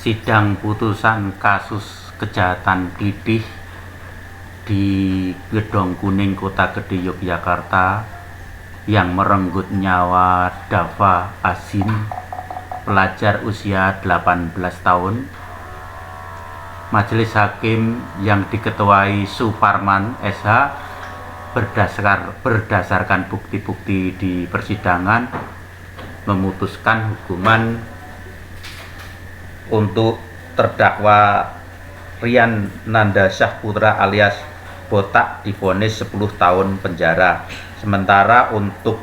Sidang putusan kasus kejahatan klitih di Gedong Kuning Kota Gede Yogyakarta yang merenggut nyawa Dava Azin, pelajar usia 18 tahun. Majelis Hakim yang diketuai Suparman SH berdasarkan bukti-bukti di persidangan memutuskan hukuman untuk terdakwa Rian Nanda Syahputra alias Botak divonis 10 tahun penjara. Sementara untuk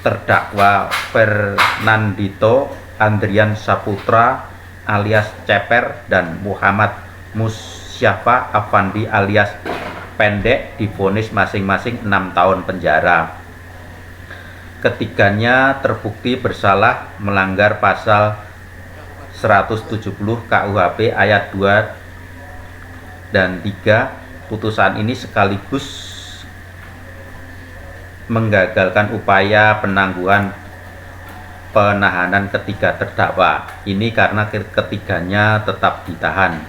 terdakwa Fernandito Andrian Saputra alias Ceper dan Muhammad Musyafa Afandi alias Pendek divonis masing-masing 6 tahun penjara. Ketiganya terbukti bersalah melanggar pasal 170 KUHP ayat 2 dan 3. Putusan ini sekaligus menggagalkan upaya penangguhan penahanan ketiga terdakwa. Ini karena ketiganya tetap ditahan.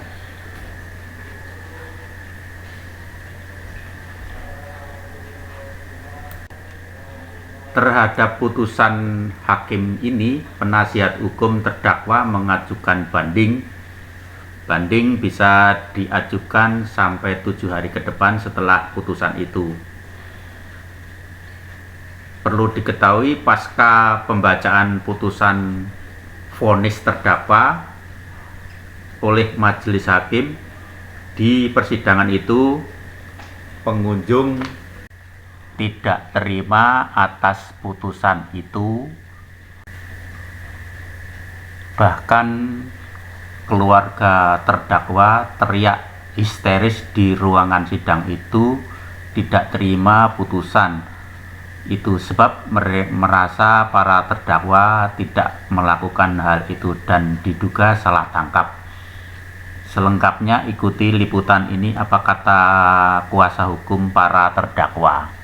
Terhadap putusan hakim ini, penasihat hukum terdakwa mengajukan banding. Banding bisa diajukan sampai 7 hari ke depan setelah putusan itu. Perlu diketahui, pasca pembacaan putusan vonis terdakwa oleh majelis hakim, di persidangan itu pengunjung tidak terima atas putusan itu. Bahkan keluarga terdakwa teriak histeris di ruangan sidang itu, tidak terima putusan itu sebab merasa para terdakwa tidak melakukan hal itu dan diduga salah tangkap. Selengkapnya ikuti liputan ini apa kata kuasa hukum para terdakwa.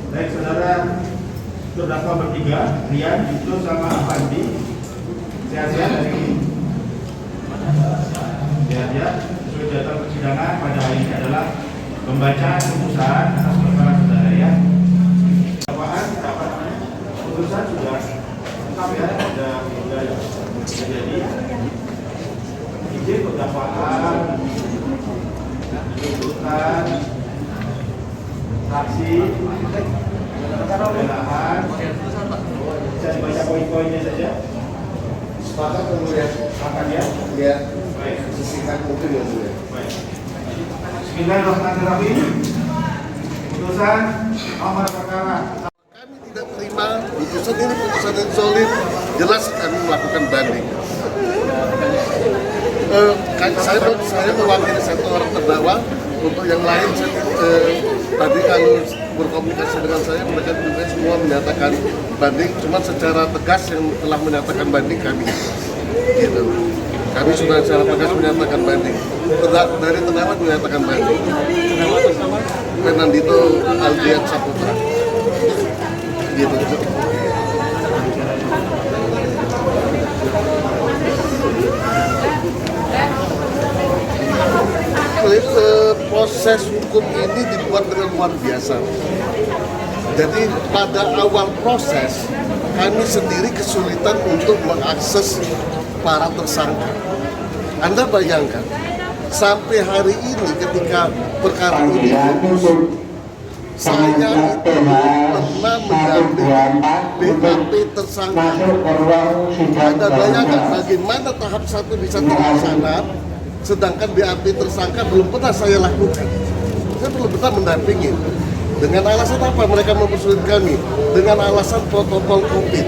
Baik, saudara terdakwa bertiga, Rian, Dito, sama Afandi, sehat-sehat hari ini. Sehat-sehat. Sesuai jadwal persidangan pada hari ini adalah pembacaan putusan atas perkara saudara ya. Dakwaan, putusan sudah lengkap ya, sudah jadi izin pendakwaan, tuntutan, saksi, pembelaan, bisa dibaca poin-poinnya saja. Sepakat kemudian Akan ya? ya Baik. sisihkan mungkin ya dulu ya. Baik. Bismillahirrahmanirrahim. Putusan nomor perkara. Kami tidak terima putusan ini, putusan yang solid, jelas kami melakukan banding. Saya mewakili satu orang terdakwa, untuk yang lain tadi kalau berkomunikasi dengan saya, mereka juga semua menyatakan banding, cuma secara tegas yang telah menyatakan banding kami. Gitu. Kami sudah secara tegas menyatakan banding. Dari terdakwa menyatakan banding. Fernandito Andrian Saputra. Gitu. Proses hukum ini dibuat dengan luar biasa. Jadi pada awal proses kami sendiri kesulitan untuk mengakses para tersangka. Anda bayangkan sampai hari ini ketika perkara ini fokus, saya itu pernah mendampingi BAP tersangka. Anda bayangkan bagaimana tahap 1 bisa terlaksana, sedangkan BAP tersangka belum pernah saya lakukan. Saya belum pernah mendampingi. Dengan alasan apa mereka mempersulit kami? Dengan alasan protokol COVID.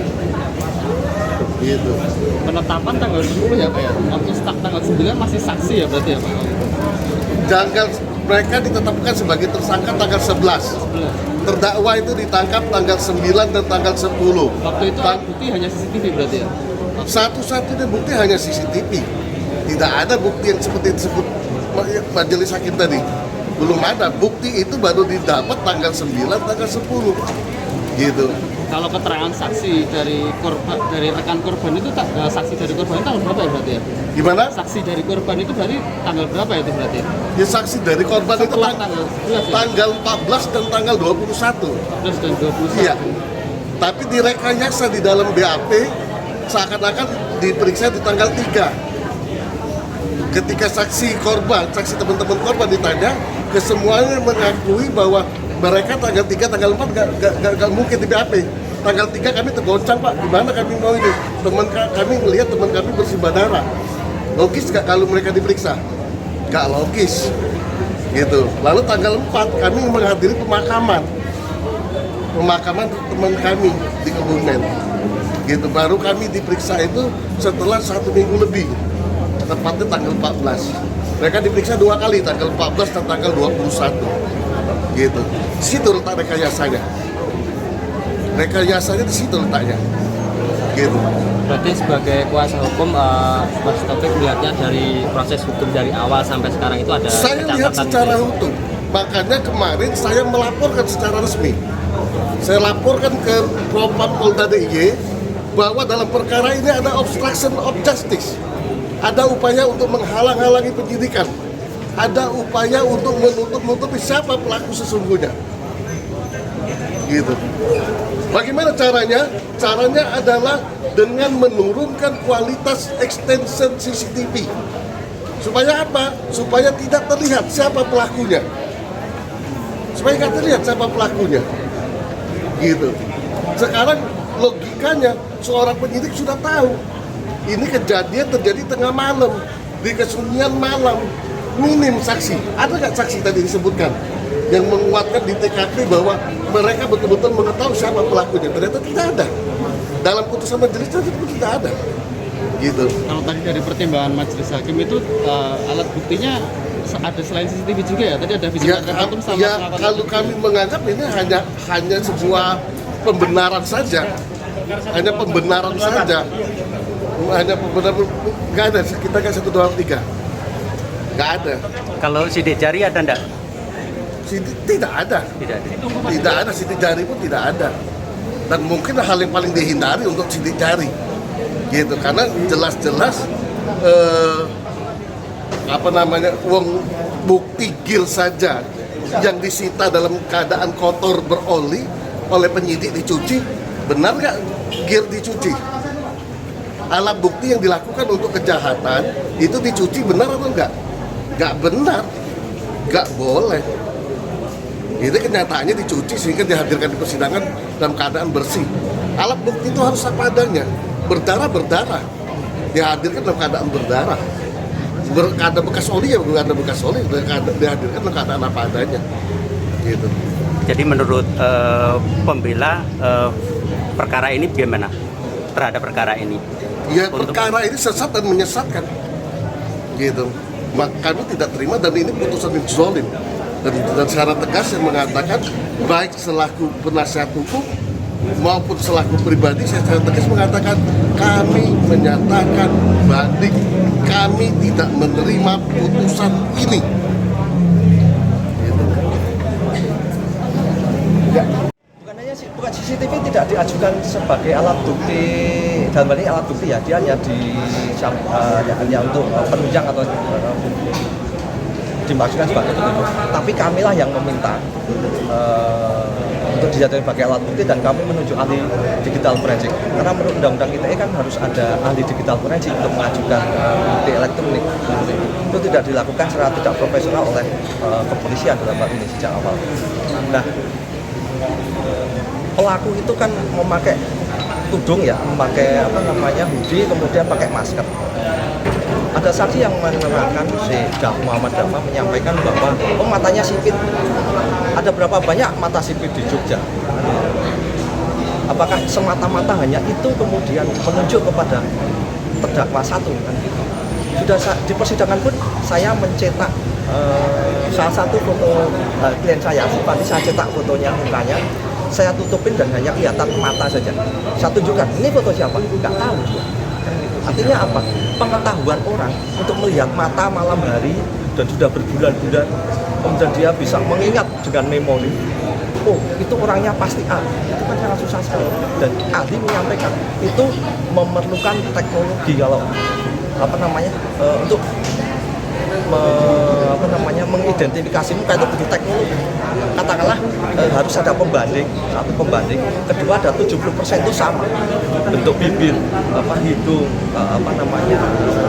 Gitu. Penetapan tanggal 10 ya Pak ya? Waktu start tanggal 9 masih saksi ya berarti ya Pak? Mereka ditetapkan sebagai tersangka tanggal 11. Terdakwa itu ditangkap tanggal 9 dan tanggal 10. Waktu itu bukti hanya CCTV berarti ya? Satu-satunya bukti hanya CCTV. Tidak ada bukti yang seperti disebut majelis hakim tadi. belum ada. Bukti itu baru didapat tanggal 9, tanggal 10 gitu. Kalau keterangan saksi dari korban, dari rekan korban itu saksi dari korban itu tanggal berapa ya berarti ya? Gimana? Saksi dari korban itu berarti tanggal berapa itu berarti? Ya saksi dari korban itu Setelah tanggal 11 ya? tanggal 14 dan tanggal 21. 11 dan 21. Iya. Tapi direkayasa di dalam BAP seakan-akan diperiksa di tanggal 3. Ketika saksi korban, saksi teman-teman korban ditanya, kesemuanya mengakui bahwa mereka tanggal 3, tanggal 4 gak mungkin di BAP. Tanggal 3 kami tergoncang, Pak, gimana kami mau ini? Kami melihat teman kami bersimbah darah. Logis gak kalau mereka diperiksa? Gak logis. Gitu. Lalu tanggal 4 kami menghadiri pemakaman teman kami di Kebumen. Gitu. Baru kami diperiksa itu setelah 1 minggu lebih. Tepatnya tanggal 14. Mereka diperiksa 2 kali, tanggal 14 dan tanggal 21. Gitu. Di situ letak rekayasanya. Rekayasanya di situ letaknya. Gitu. Berarti sebagai kuasa hukum, Mas Taufik melihatnya dari proses hukum dari awal sampai sekarang itu ada Saya lihat secara utuh. Makanya kemarin saya melaporkan secara resmi. Saya laporkan ke Propam Polda DIY bahwa dalam perkara ini ada obstruction of justice. Ada upaya untuk menghalang-halangi penyidikan. Ada upaya untuk menutup-nutupi siapa pelaku sesungguhnya. Gitu. Bagaimana caranya? Caranya adalah dengan menurunkan kualitas extension CCTV. Supaya apa? Supaya tidak terlihat siapa pelakunya. Supaya tidak terlihat siapa pelakunya. Gitu. Sekarang logikanya seorang penyidik sudah tahu ini kejadian terjadi tengah malam, di kesunyian malam, minim saksi. Ada nggak saksi tadi disebutkan yang menguatkan di TKP bahwa mereka betul-betul mengetahui siapa pelakunya? Ternyata tidak ada. Dalam putusan majelis tadi pun tidak ada. Gitu. Kalau tadi dari pertimbangan majelis hakim itu alat buktinya ada selain CCTV juga ya? Tadi ada Ya, video sama ya kalau kami menganggap ini hanya sebuah pembenaran saja, hanya pembenaran saja, hanya pembenaran, nggak ada, kita kan 1, 2, 3, nggak ada. Kalau sidik jari ada enggak? Tidak ada, tidak ada, sidik jari pun tidak ada, dan mungkin hal yang paling dihindari untuk sidik jari, gitu, karena jelas-jelas uang bukti gil saja yang disita dalam keadaan kotor beroli oleh penyidik dicuci, benar nggak gil dicuci? Alat bukti yang dilakukan untuk kejahatan itu dicuci benar atau enggak? Nggak benar, nggak boleh. Itu kenyataannya dicuci sehingga dihadirkan di persidangan dalam keadaan bersih. Alat bukti itu harus apa adanya, berdarah, dihadirkan dalam keadaan berdarah. Ada bekas oli ya, bukan ada bekas oli, dihadirkan dalam keadaan apa adanya. Gitu. Jadi menurut pembela perkara ini bagaimana terhadap perkara ini? Ya, perkara ini sesat dan menyesatkan. Gitu. Kami tidak terima dan ini putusan yang zalim. Dan secara tegas yang mengatakan baik selaku penasihat hukum maupun selaku pribadi, saya secara tegas mengatakan kami menyatakan banding, kami tidak menerima putusan ini. Gitu. Bukan CCTV tidak diajukan sebagai alat bukti, dalam hal ini alat bukti ya, dia hanya hanya untuk penunjang atau dimaksudkan sebagai petunjuk. Tapi kamilah yang meminta untuk dijadikan sebagai alat bukti dan kami menunjuk ahli digital forensik. Karena menurut Undang-Undang ITE kan harus ada ahli digital forensik untuk mengajukan bukti elektronik. Itu tidak dilakukan secara tidak profesional oleh kepolisian dalam hal ini sejak awal. Nah, pelaku itu kan memakai tudung ya, memakai hoodie, kemudian pakai masker. Ada saksi yang menerangkan, si Muhammad Dafa menyampaikan bahwa matanya sipit. Ada berapa banyak mata sipit di Jogja? Apakah semata-mata hanya itu kemudian menunjuk kepada terdakwa satu? Sudah di persidangan pun saya mencetak salah satu foto klien saya, seperti saya cetak fotonya, mukanya, saya tutupin dan hanya kelihatan mata saja. Saya tunjukkan, ini foto siapa? Nggak tahu. Artinya apa? Pengetahuan orang untuk melihat mata malam hari dan sudah berbulan-bulan, kemudian dia bisa mengingat dengan memori, oh itu orangnya pasti A, itu kan sangat susah sekali. Dan ahli menyampaikan itu memerlukan teknologi kalau untuk mengidentifikasi muka itu butuh teknologi. Katakanlah harus ada pembanding, satu pembanding, kedua ada 70% itu sama bentuk bibir, hidung,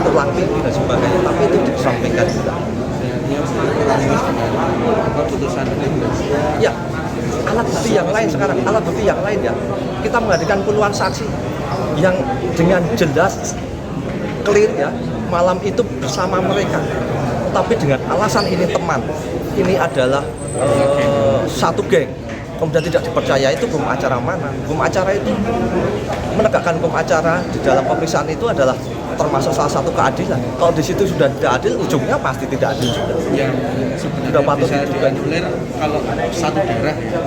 tulang pipi dan sebagainya, tapi itu disampaikan. Ya, alat bukti yang lain sekarang, alat bukti yang lain ya. Kita menghadirkan puluhan saksi yang dengan jelas clear ya, malam itu bersama mereka. Tapi dengan alasan ini teman, ini adalah satu geng, kemudian tidak dipercaya, itu hukum acara mana? Hukum acara itu menegakkan hukum acara di dalam pemeriksaan itu adalah termasuk salah satu keadilan. Kalau di situ sudah tidak adil, ujungnya pasti tidak adil juga. Yang Sudah patut bisa dianulir kalau satu daerah ya.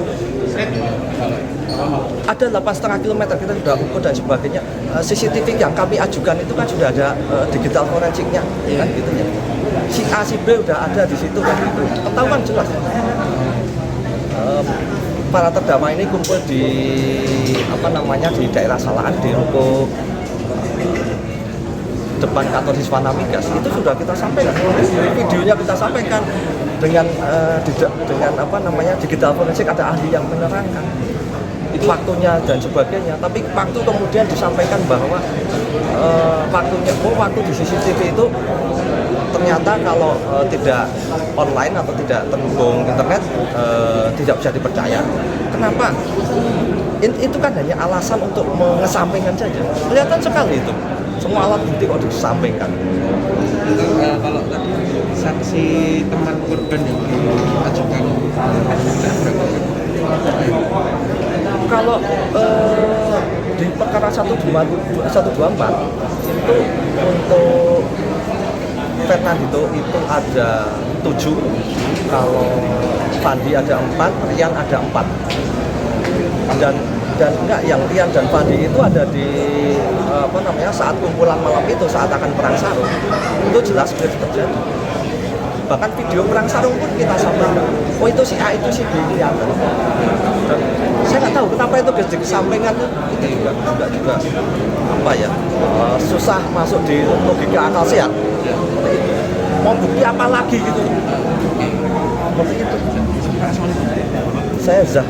Ada 8,5 km kita sudah ukur dan sebagainya. CCTV yang kami ajukan itu kan sudah ada digital forensiknya, kan gitu ya. Si A, si B udah ada di situ kan gitu. Ketahuan jelas. Para terdakwa ini kumpul di di daerah Salahan, di ruko depan kantor Siswana Migas. Itu sudah kita sampaikan, videonya kita sampaikan dengan digital forensik, ada ahli yang menerangkan waktunya dan sebagainya. Tapi waktu kemudian disampaikan bahwa waktu di CCTV itu ternyata kalau tidak online atau tidak terhubung internet tidak bisa dipercaya. Kenapa? Itu kan hanya alasan untuk mengesampingkan saja. Kelihatan sekali itu. Semua alat bukti kok disampaikan. Kalau tadi saksi teman korban yang diajukan kalau di perkara 124 itu untuk Fernandito itu ada 7, kalau Fandi ada 4, Rian ada 4. Dan enggak, yang Rian dan Fandi itu ada di saat kumpulan malam itu, saat akan perang sarung, itu jelas sudah terjadi. Bahkan video perang sarung pun kita sampaikan, oh itu si A, itu si B, kelihatan. Dan saya nggak tahu kenapa itu disampaikan, itu juga susah masuk di logika akal sehat. Mau bukti apa lagi gitu? Seperti itu. Saya Zah.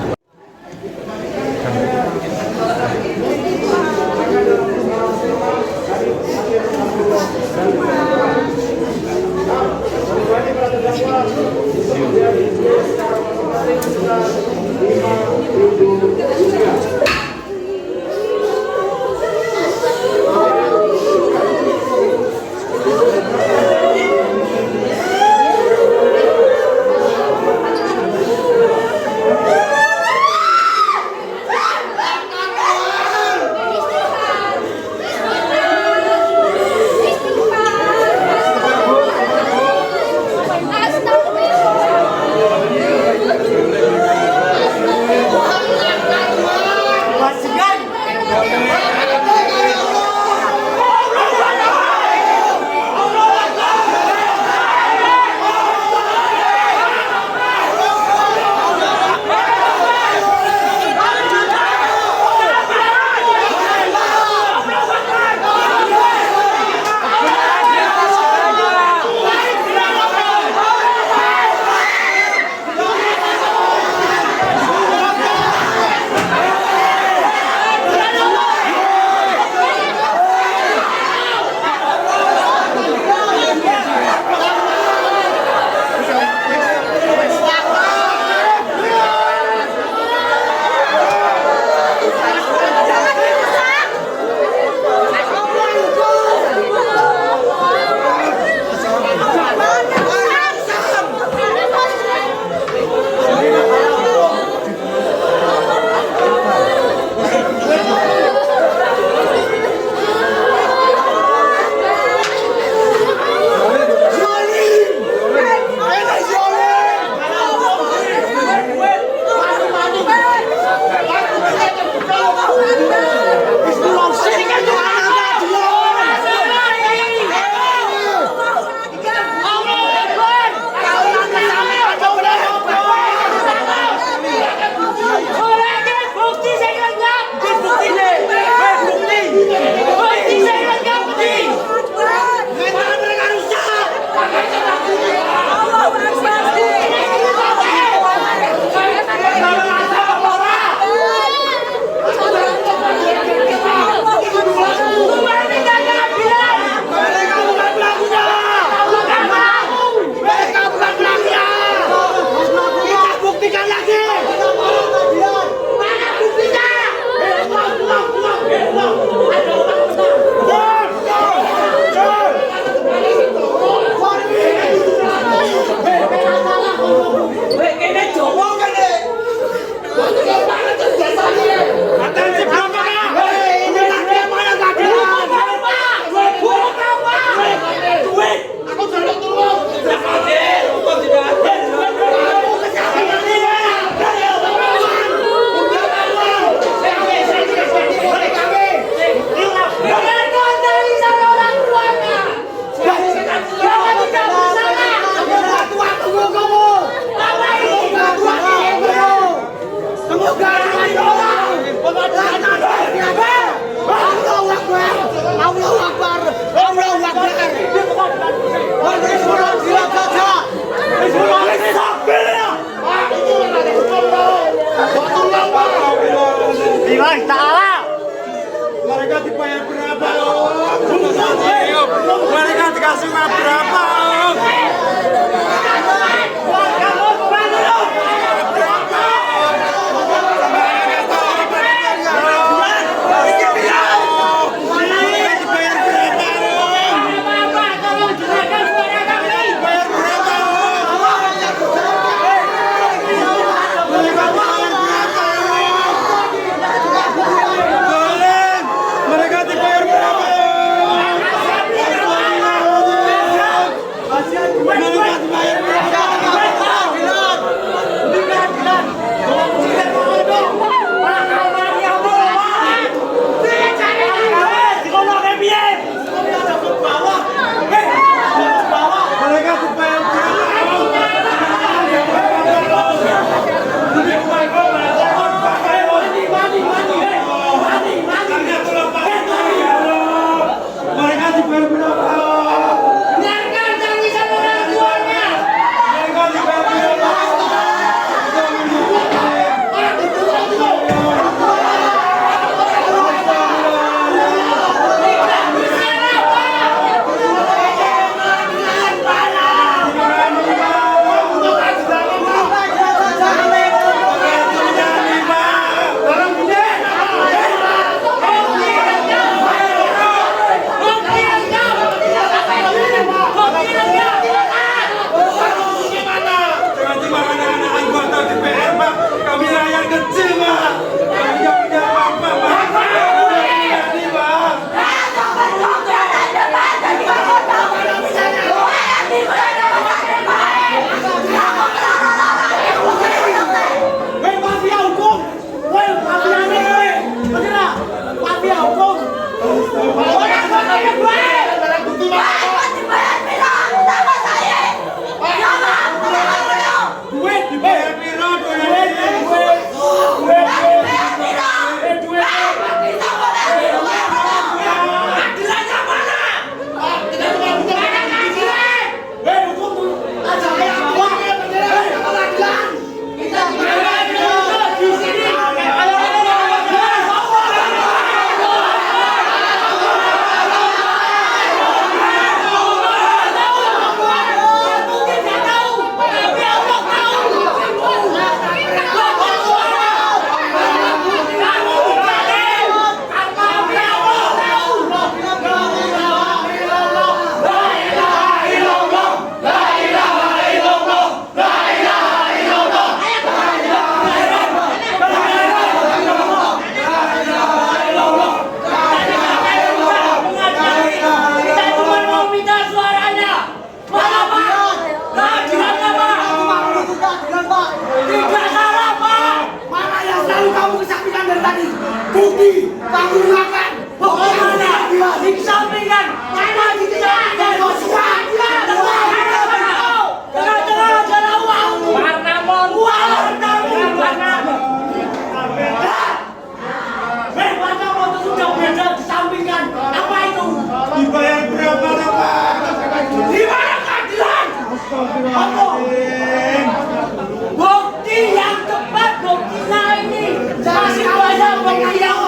Bukti yang tepat, buktinya ini masih banyak bukti yang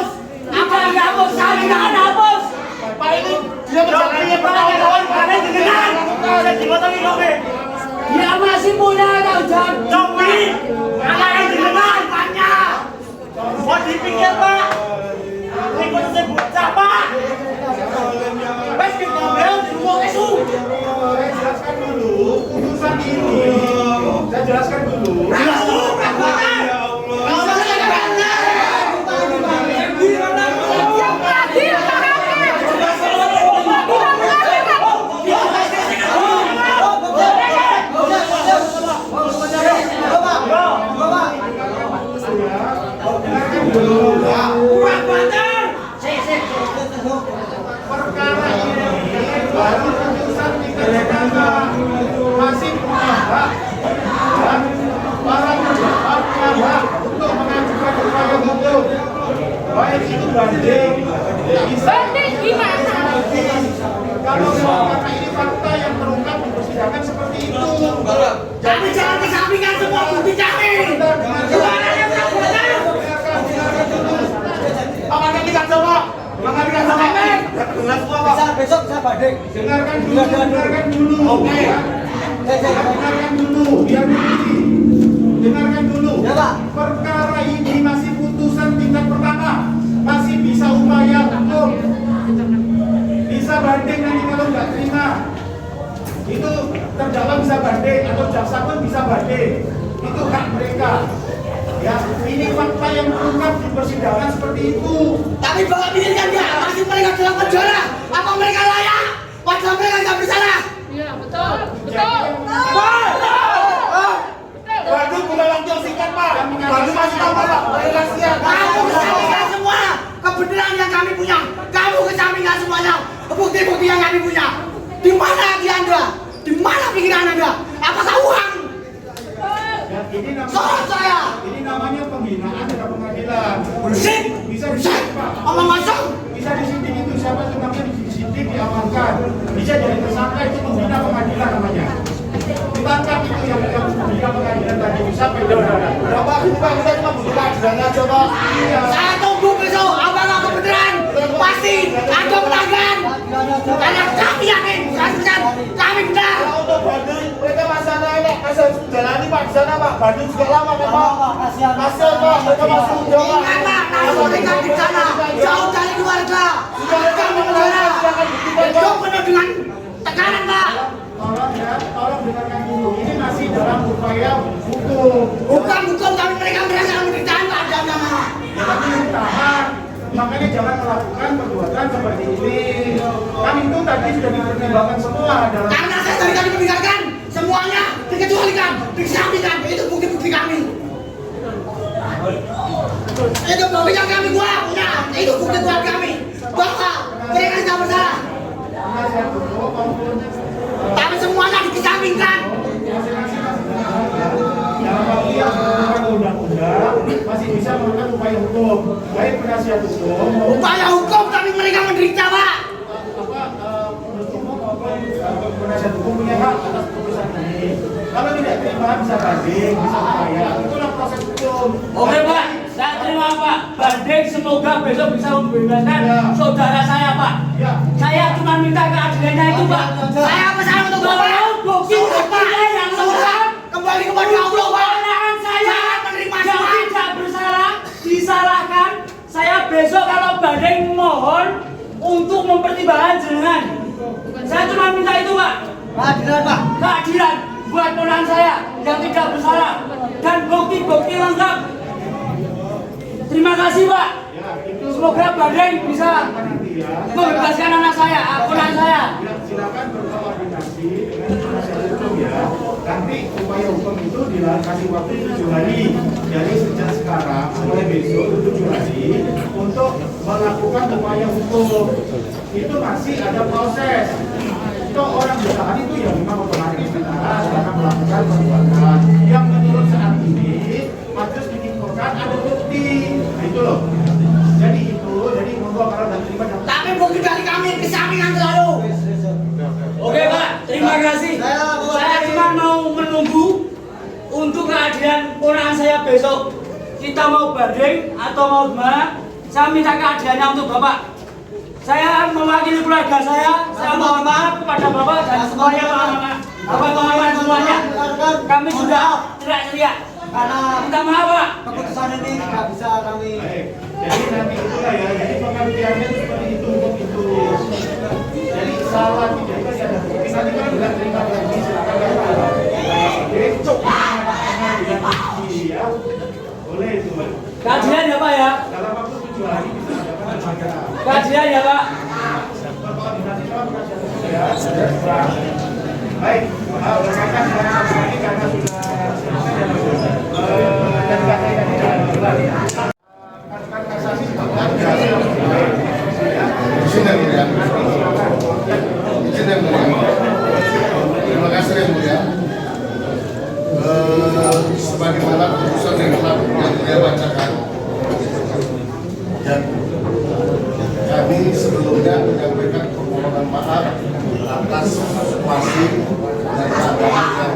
apa yang mau saya jangan hapus. Pak ini dia berjalannya pertanyaan karena dengan dia masih punya tanggung jawab. Anak yang dengan banyak. Mau dipikir Pak. Ikut sebut siapa? Wes kita bel di rumah isu. Jelaskan dulu putusan ini. Saya jelaskan dulu. Perkara ini baru putusan dikatakan masih punya hak dan para pejabat punya hak untuk mengajukan upaya hukum, baik itu banding bisa Gimana? kalau karena ini fakta yang terungkap di persidangan seperti itu. Tapi jangan disampingkan semua bukti kami. Gimana yang benar? Apa kita coba? Maka kita sama. Jelas semua Pak. besok bisa banding. Dengarkan dulu. Oke. Ya. Dengarkan dulu, biar mengerti. Dengarkan dulu. Ya, Pak. Perkara ini masih putusan tingkat pertama, masih bisa upaya hukum. Bisa banding nanti kalau nggak terima. Itu terdakwa bisa banding atau jaksa pun bisa banding. Itu hak mereka. Ya, ini fakta yang terungkap di persidangan seperti itu. Tapi Bapak pikirkan dia, masih mereka dalam penjara. Apa mereka layak? Padahal mereka nggak bersalah. Iya, betul. Waduh, bukan waktu yang singkat, Pak. Waduh, masih tahu, Pak. Rahasia. Kamu kesampingkan semua kebenaran yang kami punya. Kamu kesampingkan semuanya bukti-bukti yang kami punya. Di mana hati Anda? Di mana pikiran Anda? Apakah uang? Ya, ini Soal saya. ini namanya pembinaan terhadap pengadilan. Bersih. Bisa Bersih. disidik, Pak. Omong kosong. Bisa disidik itu siapa itu namanya disidik, diamankan. Bisa jadi tersangka itu membina pengadilan namanya. Ditangkap itu yang membina pengadilan tadi bisa udah Pak, kita cuma butuh keadilan aja, Pak. Iya. Saya tunggu besok. Apakah kebenaran? Pasti ada pelanggan. Karena kami yakin, kami benar. Kalau untuk Bandung, mereka masih jalani Pak di sana, Pak. Bandung juga lama kan, Pak. Kasihan, Pak. Mereka masih muda, Pak. Ingat Pak, kalau mereka di sana jauh dari keluarga, kami negara. Hidup penuh dengan tekanan, Pak. Tolong dengarkan dulu. Ini masih dalam upaya hukum. Bukan hukum, tapi mereka merasa ditahan, Pak. Jangan. Ya, tapi ditahan. Makanya jangan melakukan perbuatan seperti ini. Kan itu tadi sudah dipertimbangkan semua dalam. Karena saya dari tadi mendengarkan semuanya dikecualikan, disampaikan. Itu bukti-bukti kami. Itu bukti yang kami buat. Ya, itu bukti buat kami. Bahwa mereka tidak bersalah. Penasihat hukum maupun Tapi semuanya dikesampingkan. dalam waktu yang menggunakan undang-undang masih bisa melakukan upaya hukum, baik penasihat hukum maupun Upaya hukum tapi mereka menderita, Pak. penuntut umum maupun penasihat hukum punya hak atas putusan ini. Kalau tidak terima bisa banding, bisa upaya. Itulah proses hukum. Oke Pak, saya terima Pak. Banding semoga besok bisa membebaskan saudara saya Pak. Ya. Saya cuma minta keadilannya itu Pak. Saya pesan untuk Bapak. Bukti-buktinya yang lengkap. Kembali kepada Allah, Pak. Kewenangan saya Jangan menerima yang semua. tidak bersalah disalahkan. Saya besok kalau banding mohon untuk mempertimbangkan jenengan. Saya cuma minta itu Pak. Keadilan, Pak. Keadilan buat ponakan saya yang tidak bersalah dan bukti-bukti lengkap. Terima kasih Pak. Semoga banding bisa membebaskan anak saya, ponakan saya. Ya, silakan berkoordinasi dengan penasihat hukum ya. Nanti upaya hukum itu dikasih waktu 7 hari. Jadi sejak sekarang sampai besok 7 hari untuk melakukan upaya hukum. Itu masih ada proses. Itu orang bertahan itu ya memang otomatis karena melakukan perbuatan yang menurut saat ini majelis menyimpulkan ada bukti. Nah, itu loh. Jadi monggo kalau tidak terima Tapi bukti dari kami kesampingan selalu. Oke Pak, terima kasih. Saya cuma mau menunggu untuk keadilan ponakan saya besok. Kita mau banding atau mau gimana? Saya minta keadilannya untuk Bapak. Saya mewakili keluarga saya mohon maaf kepada Bapak dan semuanya Bapak-Bapak semuanya. Kami sudah teriak-teriak. Karena Minta maaf Pak. keputusan ini tidak bisa kami. baik. Jadi nanti itulah ya. Jadi pengertiannya itu seperti itu untuk itu. Jadi salah tidak itu ada bukti. Nanti kalau tidak terima lagi silakan lapor. Jadi pengadilan bukti ya. Boleh itu. Keadilan ya Pak ya. Dalam waktu 7 hari bisa mendapatkan pelajaran. Keadilan ya Pak. Berkoordinasi sama penasihat hukum ya. Baik. Berkaitan dengan kasus ini karena sudah dan kata yang tidak kasasi Izin yang mulia. Izin yang mulia. Terima kasih yang mulia. Sebagaimana putusan yang telah mulia bacakan, dan kami sebelumnya menyampaikan permohonan maaf atas situasi dan keadaan yang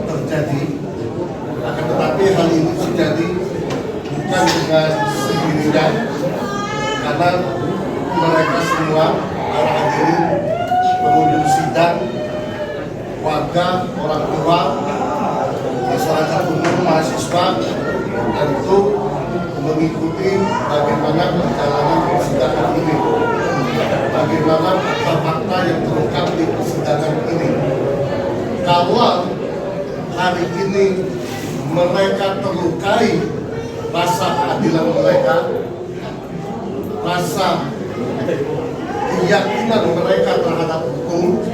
terjadi. Akan tetapi hal ini terjadi bukan dengan sendirinya, karena mereka semua para hadirin pengunjung sidang, warga, orang tua, masyarakat umum, mahasiswa, tentu mengikuti bagaimana perjalanan persidangan ini, bagaimana fakta yang terungkap di persidangan ini. Kalau hari ini mereka terlukai rasa keadilan mereka, rasa keyakinan mereka terhadap hukum,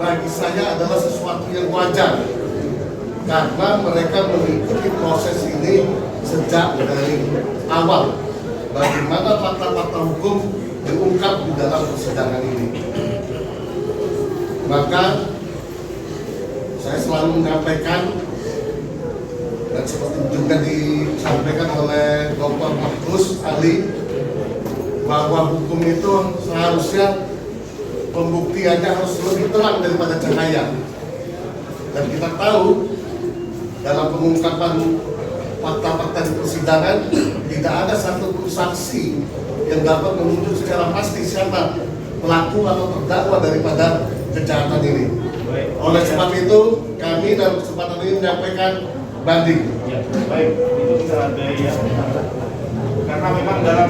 bagi saya adalah sesuatu yang wajar karena mereka mengikuti proses ini sejak dari awal. Bagaimana fakta-fakta hukum diungkap di dalam persidangan ini. Maka saya selalu menyampaikan, dan seperti juga disampaikan oleh Dr. Markus Ali, bahwa hukum itu seharusnya pembuktiannya harus lebih terang daripada cahaya. Dan kita tahu dalam pengungkapan fakta-fakta di persidangan tidak ada satupun saksi yang dapat menunjuk secara pasti siapa pelaku atau terdakwa daripada kejahatan ini. Oleh sebab itu kami dalam kesempatan ini menyampaikan banding. Ya, baik, itu kita hargai ya. Karena memang dalam